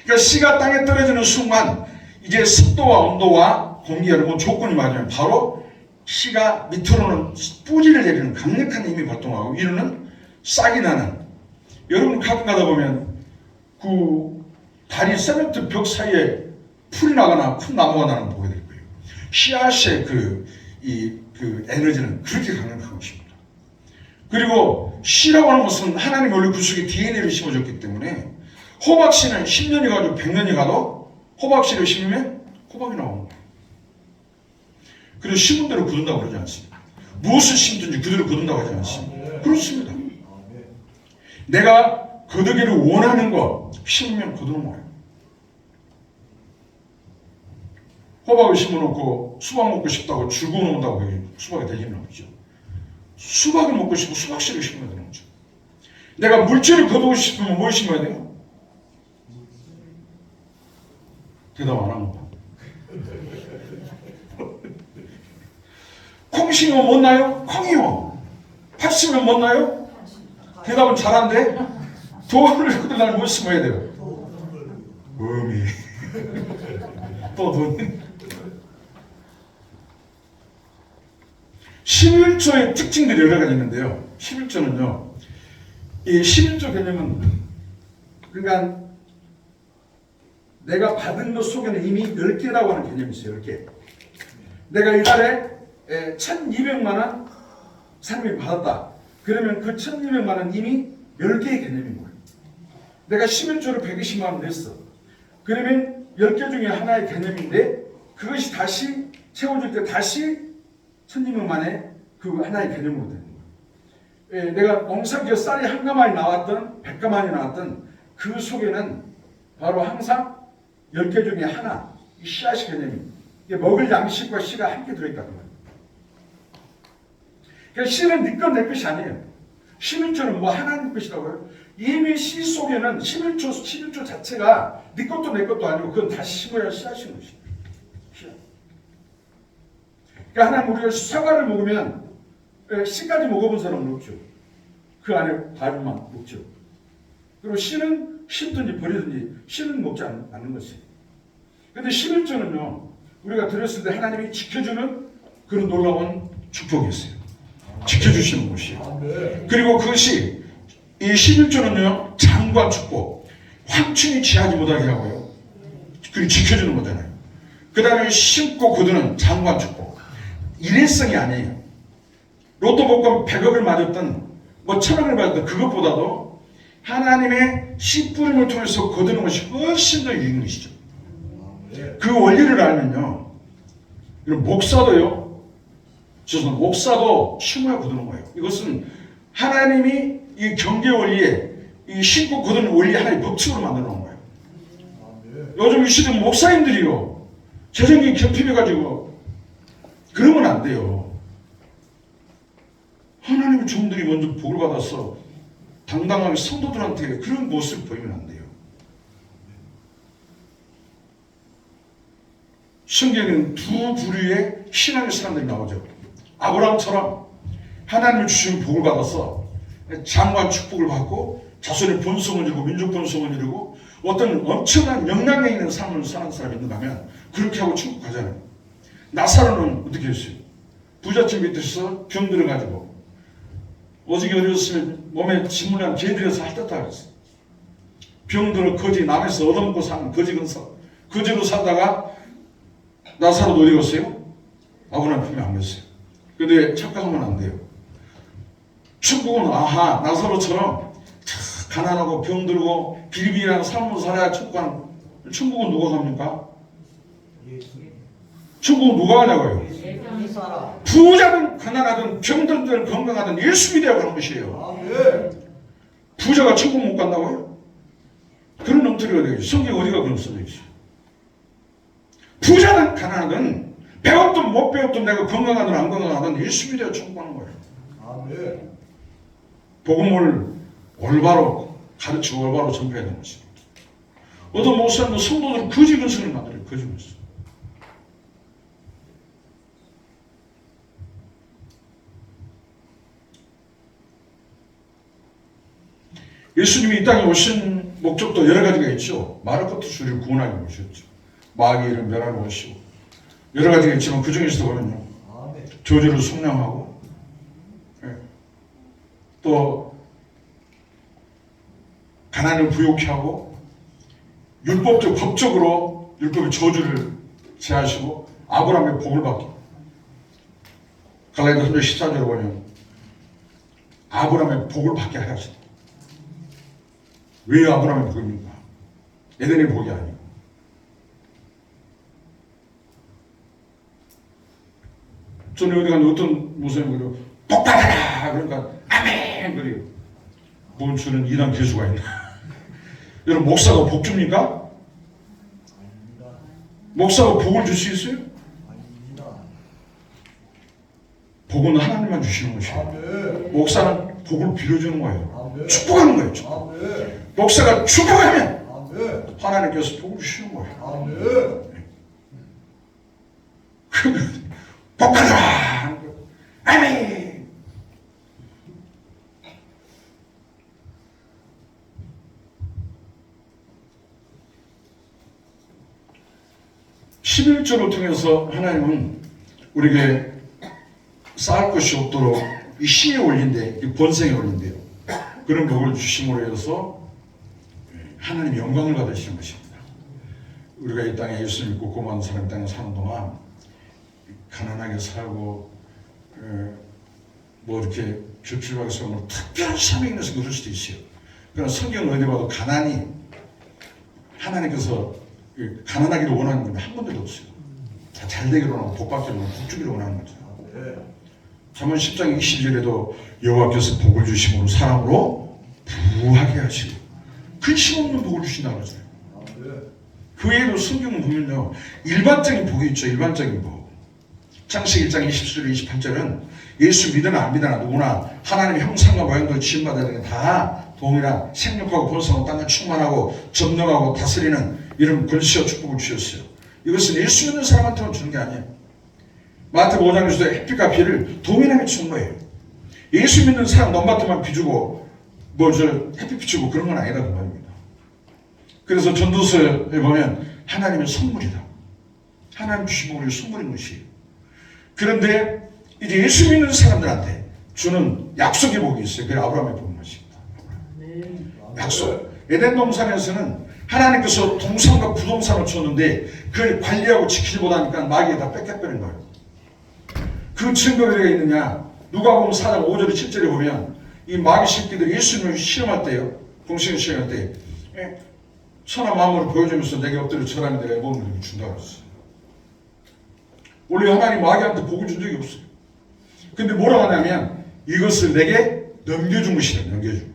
그러니까 씨가 땅에 떨어지는 순간 이제 습도와 온도와 공기가 뭐 조건이 맞으면 바로 씨가 밑으로는 뿌리를 내리는 강력한 힘이 발동하고 위로는 싹이 나는. 여러분 가끔 가다 보면 그 다리 세멘트 벽 사이에 풀이 나거나 큰 나무가 나는 거 보게 될 거예요. 씨앗의 그 에너지는 그렇게 강력한 것입니다. 그리고 씨라고 하는 것은 하나님 원래 그 속에 DNA를 심어줬기 때문에 호박씨는 10년이 가도 100년이 가도 호박씨를 심으면 호박이 나오는 거예요. 그래서 심은 대로 거둔다고 그러지 않습니다. 무엇을 심든지 그대로 거둔다고 하지 않습니다. 그렇습니다. 내가 거두기를 원하는 거 심으면 거두는 거예요. 호박을 심어놓고 수박 먹고 싶다고 죽어놓는다고 수박이 되지는 않죠. 수박을 먹고 싶으면 수박씨를 심어야 되는 거죠. 내가 물질을 거두고 싶으면 뭘 심어야 돼요? 대답 안 한 거. 콩 심으면 못 나요? 콩이요. 팥 심으면 못 나요? 대답은 잘한데 돈을 그날 못 심어야 돼요. 음이 또 돈. 11조의 특징들이 여러 가지 있는데요. 11조는요. 이 11조 개념은 그러니까 내가 받은 것 속에는 이미 10개라고 하는 개념이 있어요. 10개. 내가 이달에 1200만 원 사람이 받았다. 그러면 그 1200만 원 이미 10개의 개념인 거예요. 내가 11조를 120만 원 냈어. 그러면 10개 중에 하나의 개념인데 그것이 다시 채워질 때 다시 1200만의 그 하나의 개념으로 되는 거예요. 내가 농사기어 쌀이 한 가마니 나왔던 100가마니 나왔던 그 속에는 바로 항상 10개 중에 하나, 이 씨앗이 개념이 먹을 양식과 씨가 함께 들어있다는 거예요. 그러니까 씨는 네 것 내 것이 아니에요. 11조는 뭐 하나님 것이라고요. 이미 씨 속에는 11조 자체가 네 것도 내 것도 아니고 그건 다시 심어야 씨앗인 것이에요. 씨앗. 그러니까 하나님 우리가 사과를 먹으면 씨까지 먹어본 사람은 없죠. 그 안에 과일만 먹죠. 그리고 씨는 심든지 버리든지 씨는 먹지 않는 것이에요. 그런데 11조는요. 우리가 들었을 때 하나님이 지켜주는 그런 놀라운 축복이 있어요. 지켜주시는 것이에요. 그리고 그것이 이 11조는요. 장관 축복, 황충이 취하지 못하게 하고요. 그리고 지켜주는 거잖아요. 그 다음에 심고 거두는 장관 축복. 일회성이 아니에요. 로또 복권 100억을 맞았던 뭐 1000억을 맞았던 그것보다도 하나님의 씨 뿌림을 통해서 거두는 것이 훨씬 더 유익한 것이죠. 그 원리를 알면요. 목사도요. 죄송합니다. 목사도 심어야 거두는 거예요. 이것은 하나님이 이 경제 원리에 이 심고 거두는 원리 하나의 법칙으로 만들어 놓은 거예요. 요즘 이 시대 목사님들이요. 재정이 결핍해가지고 그러면 안 돼요. 하나님의 종들이 먼저 복을 받아서 당당하게 성도들한테 그런 모습을 보이면 안 돼요. 성경에는 두 부류의 신앙의 사람들이 나오죠. 아브라함처럼 하나님이 주신 복을 받아서 장관 축복을 받고 자손의 번성을 이루고 민족 번성을 이루고 어떤 엄청난 영향력 있는 삶을 사는 사람이 있는가 하면 그렇게 하고 천국 가잖아요. 나사로는 어떻게 했어요? 부잣집 밑에서 병들어 가지고 오직이 어렸으면 몸에 짓물난 개들여서 핥았다 그랬어요. 병들어 거지 남에서 얻어먹고 사는 거지 근사 거지로 살다가 나사로도 어디 갔어요? 아브라함 품에 안 갔어요. 근데 착각하면 안 돼요. 천국은 아하 나사로처럼 가난하고 병들고 비리비리한 삶을 살아야 천국 가는. 천국은 누가 갑니까? 천국은 누가 가냐고요? 부자든 가난하든 병들든 건강하든 예수 믿어야 가는 것이에요. 부자가 천국 못 간다고요? 그런 엉터리가 되겠죠. 성경 어디가 그런 써져 있어요? 부자든 가난하든 배웠든 못 배웠든 내가 건강하든 안 건강하든 예수 믿어야 천국 가는 거예요. 복음을 올바로 가르치고 올바로 전파해야 되는 것입니다. 어떤 목사님도 성도들 거지 근성을 만들어요. 거지 근성. 예수님이 이 땅에 오신 목적도 여러 가지가 있죠. 마르코트 주를 구원하기 오셨죠. 마귀를 멸하러 오시고 여러 가지가 있지만 그 중에서도 보면요. 저주를 속량하고 또 가난을 부욕케 하고 율법적 법적으로 율법의 저주를 제하시고 아브라함의 복을 받게. 갈라디아 3장 14절에 보면 아브라함의 복을 받게 하셨다. 왜 아브라함의 복입니까? 에덴의 복이 아니고. 저는 어디 갔는데 어떤 목사님이 그래요. 복 받아라! 그러니까 아멘! 그래요. 뭘 주는 이단 개수가 있나? 여러분 목사가 복 줍니까? 목사가 복을 줄 수 있어요? 복은 하나님만 주시는 것이에요. 목사는 복을 빌어주는 거예요. 축복하는 거예요. 축복. 목사가 축복하면 하나님께서 복을 주시는 거예요. 복 받아라! 아멘! (11조를) 통해서 하나님은 우리에게 쌓을 것이 없도록 이 씨에 올린데, 이 본성에 올린대요. 그런 복을 주심으로 해서 하나님 영광을 받으시는 것입니다. 우리가 이 땅에 예수 믿고 고마운 사람 땅에 사는 동안 가난하게 살고 뭐 이렇게 주출박에서 뭐 특별한 삶이 있어서 그럴 수도 있어요. 그러나 성경을 어디 봐도 가난이 하나님께서 가난하기를 원하는 건 한 번도 없어요. 다 잘되기를 원하고 복받기를 원하고 복주기를 원하는 거죠. 잠언 10장 20절에도 여호와께서 복을 주심으로 사람으로 부하게 하시고 근심 없는 복을 주신다고 그러잖아요. 그 외에도 성경을 보면요, 일반적인 복이 있죠. 일반적인 복. 창세기 1장 27절 28절은 예수 믿으나 안 믿으나 누구나 하나님의 형상과 모양대로 지음받아야 되는 다 동일한 생육하고 번성하고 땅을 충만하고 점령하고 다스리는 이런 권세와 축복을 주셨어요. 이것은 예수 믿는 사람한테만 주는 게 아니에요. 마태복음 5장에서도 햇빛과 비를 동일하게 주는 거예요. 예수 믿는 사람 넘바트만 비주고 뭐 저 햇빛 비추고 그런 건 아니다 그 말입니다. 그래서 전도서에 보면 하나님의 선물이다. 하나님 주신 복이 선물인 것이에요. 그런데 이제 예수 믿는 사람들한테 주는 약속의 복이 있어요. 그게 아브라함의 복인 것입니다. 약속. 에덴 동산에서는 하나님께서 동산과 부동산을 줬는데 그걸 관리하고 지키지 못하니까 마귀에 다 뺏겨버린 거예요. 그 증거가 어디가 있느냐? 누가복음 4장 5절 7절에 보면 이 마귀 새끼들이 예수님을 시험할 때요. 공생을 시험할 때 선한 마음으로 보여주면서 내게 엎드려 절하면 내가 애복을 준다고 했어요. 원래 하나님 마귀한테 복을 준 적이 없어요. 근데 뭐라고 하냐면 이것을 내게 넘겨준 것이다. 넘겨준.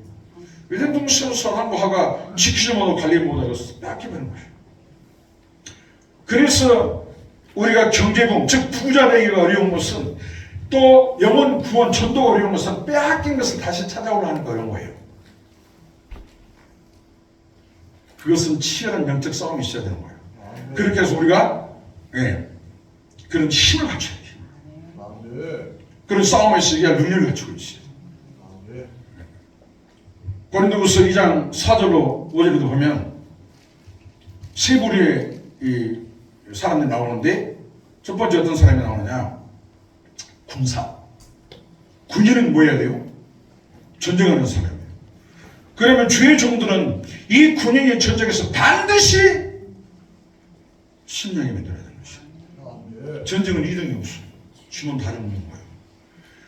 에덴 동산에서 사람과 하가 지키지 못하고 관리 못하고 뺏기버린 거예요. 그래서 우리가 경제공, 즉 부자 되기가 어려운 것은 또 영혼 구원, 전도가 어려운 것은 빼앗긴 것을 다시 찾아오려 하는 거 어려운 거예요. 그것은 치열한 영적 싸움이 있어야 되는 거예요. 그렇게 해서 우리가 그런 힘을 갖춰야 돼요. 그런 싸움에서 우리가 능력을 갖추고 있어요. 고린도후서 2장 4절로 5절에도 보면 세 부류의 이 사람들이 나오는데 첫 번째 어떤 사람이 나오느냐? 군사. 군인은 뭐 해야 돼요? 전쟁하는 사람이에요. 그러면 주의 종들은 이 군인의 전쟁에서 반드시 승리하게 만들어야 되는 것이에요. 전쟁은 2등이 없어요. 죽으면 다 죽는 거예요.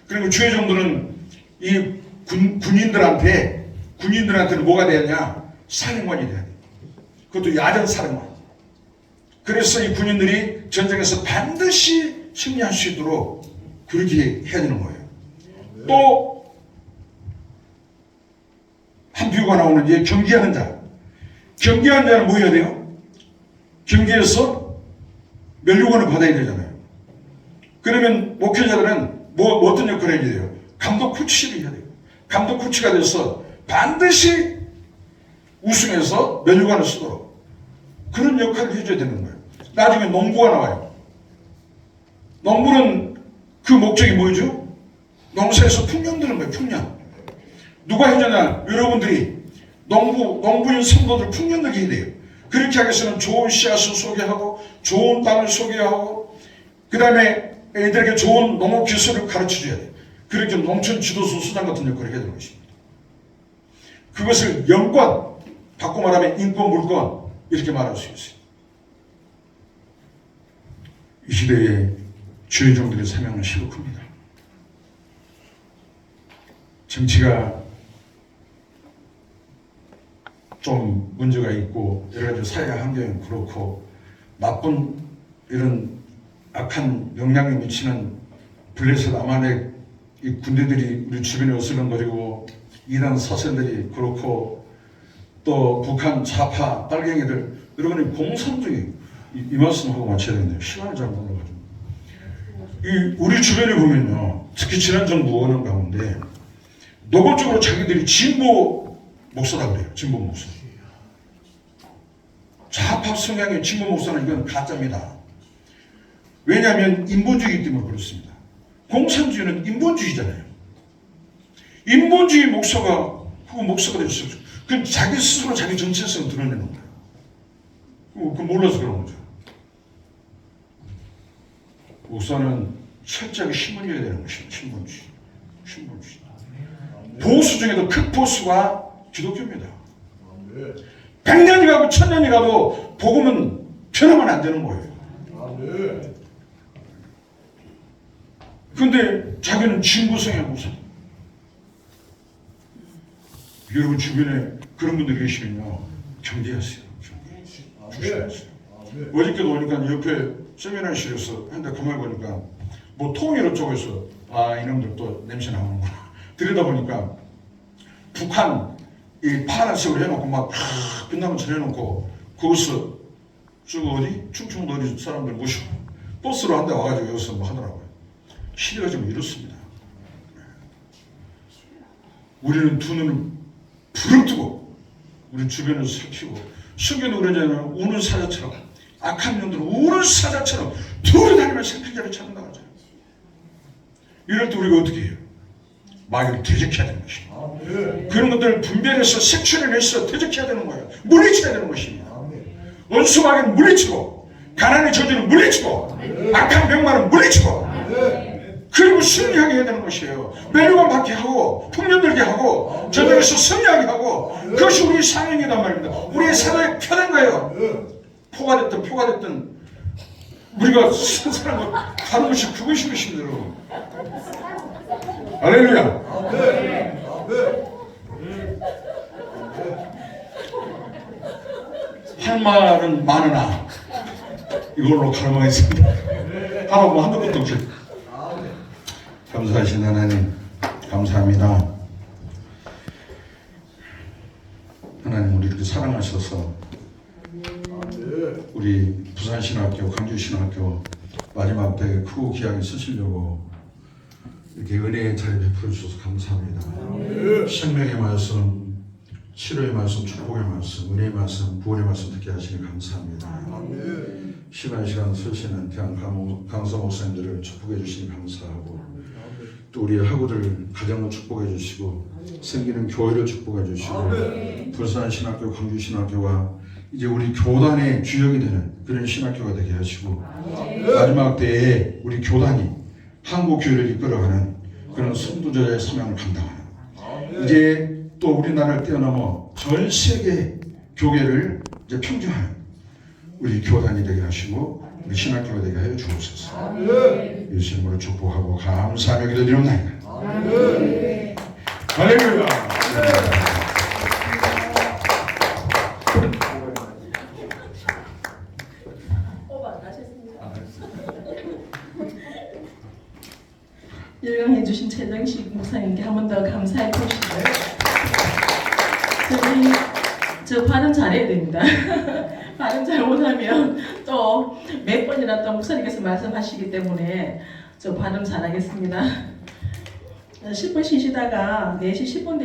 그리고 주의 종들은 이 군인들한테는 뭐가 되느냐? 사령관이 돼야 돼요. 그것도 야전 사령관. 그래서 이 군인들이 전쟁에서 반드시 승리할 수 있도록 그렇게 해야 되는 거예요. 또 한 비유가 나오는데 경기하는 자. 경기하는 자는 뭐 해야 돼요? 경기에서 면류관을 받아야 되잖아요. 그러면 목회자들은 뭐 어떤 역할을 해야 돼요? 감독 코치를 해야 돼요. 감독 코치가 돼서 반드시 우승해서 면류관을 쓰도록 그런 역할을 해줘야 되는 거예요. 나중에 농부가 나와요. 농부는 그 목적이 뭐죠? 농사에서 풍년 드는 거예요. 풍년. 누가 해주냐? 여러분들이 농부인 성도들 풍년 들게 해야 돼요. 그렇게 하기 위해서는 좋은 씨앗을 소개하고 좋은 땅을 소개하고 그 다음에 애들에게 좋은 농업 기술을 가르쳐줘야 돼요. 그렇게 농촌 지도소 수장 같은 역할을 해야 되는 것입니다. 그것을 영권, 바꿔 말하면 인권, 물권 이렇게 말할 수 있어요. 이 시대에 주의 종들의 사명은 시급합니다. 정치가 좀 문제가 있고 여러 가지 사회 환경이 그렇고 나쁜 이런 악한 영향을 미치는 블레셋 아말렉 이 군대들이 우리 주변에 어슬렁거리고 이란 사설들이 그렇고 또 북한 좌파 빨갱이들 여러분이 공산주의 이 말씀하고 맞춰야 되겠네요. 시간을 잘 몰라가지고 우리 주변에 보면요, 특히 지난 정부 의원 가운데 노골적으로 자기들이 진보 목사라 그래요. 진보 목사. 좌파 성향의 진보 목사는 이건 가짜입니다. 왜냐하면 인본주의이기 때문에 그렇습니다. 공산주의는 인본주의잖아요. 인본주의 목사가 그 목사가 될 수 없죠. 그 자기 스스로 자기 정체성을 드러내는 거예요. 그 몰라서 그런 거죠. 목사는 철저하게 신문이어야 되는 것입니다. 신문주의. 신문주의. 보수 중에도 극보수가 기독교입니다. 100년이 가고 1000년이 가도 복음은 변하면 안 되는 거예요. 근데 자기는 진구성에 무슨 여러분 주변에 그런 분들이 계시면요 경계하세요. 조심하세요. 어저께도 오니까 옆에 세미나실에서 한데 가만히 보니까 뭐 통일어 쪽에서 이놈들 또 냄새 나오는구나 들여다보니까 북한 이 파란색으로 해놓고 막 빛나는 천 해놓고 거기서 쭉 어디 충청도 어디 사람들 모시고 버스로 한 대 와가지고 여기서 뭐 하더라고요. 시대가 좀 이렇습니다. 우리는 두 눈을 부릅뜨고 우리 주변을 살피고 성경도 그러잖아요. 우는 사자처럼 악한 영들은 우는 사자처럼 돌아다니며 생필 자를 찾는다고 하잖아요. 이럴 때 우리가 어떻게 해요? 마귀를 대적해야 되는 것입니다. 그런 것들을 분별해서 색출해내서 대적해야 되는 거예요. 물리쳐야 되는 것입니다. 원수 마귀는 물리치고 가난의 저주는 물리치고 악한 병마는 물리치고 그리고 승리하게 해야 되는 것이에요. 매료만 받게 하고 풍년들게 하고 저들에서 승리하게 하고 그것이 우리의 사명이란 말입니다. 우리의 사도에 펴낸 거예요. 포가 됐든 우리가 쓴 사람을 다른 것이 그것이 것입니다. 여러분. 할렐루야. 할 말은 많으나 이걸로 갈망했습니다. 하나 뭐 한두 번도 없어요. 감사하신 하나님 감사합니다. 하나님 우리 이렇게 사랑하셔서 우리 부산신학교 광주신학교 마지막 때에 크고 귀하게 쓰시려고 이렇게 은혜의 자리 베풀어 주셔서 감사합니다. 생명의 말씀, 치료의 말씀, 축복의 말씀, 은혜의 말씀, 구원의 말씀 듣게 하시니 감사합니다. 시간 쓰시는 강서 목사님들을 축복해 주시니 감사하고 또 우리 학우들 가정을 축복해 주시고 생기는 교회를 축복해 주시고 부산신학교, 광주신학교가 이제 우리 교단의 주역이 되는 그런 신학교가 되게 하시고 마지막 때에 우리 교단이 한국 교회를 이끌어가는 그런 선두자의 사명을 감당하는 이제 또 우리나라를 뛰어넘어 전 세계 교회를 이제 평정하는 우리 교단이 되게 하시고 우리 신학교가 되게 하여 주옵소서. 예수님으로 축복하고 감사하며 기도드리옵나이다. 할렐루야. 열강해 주신 최정식 목사님께 한 번 더 감사의 표시를. 저 발음 잘해야 됩니다. 발음 잘못하면 또 몇 번이나 또 목사님께서 말씀하시기 때문에 저 발음 잘하겠습니다. 10분 쉬시다가 4시 10분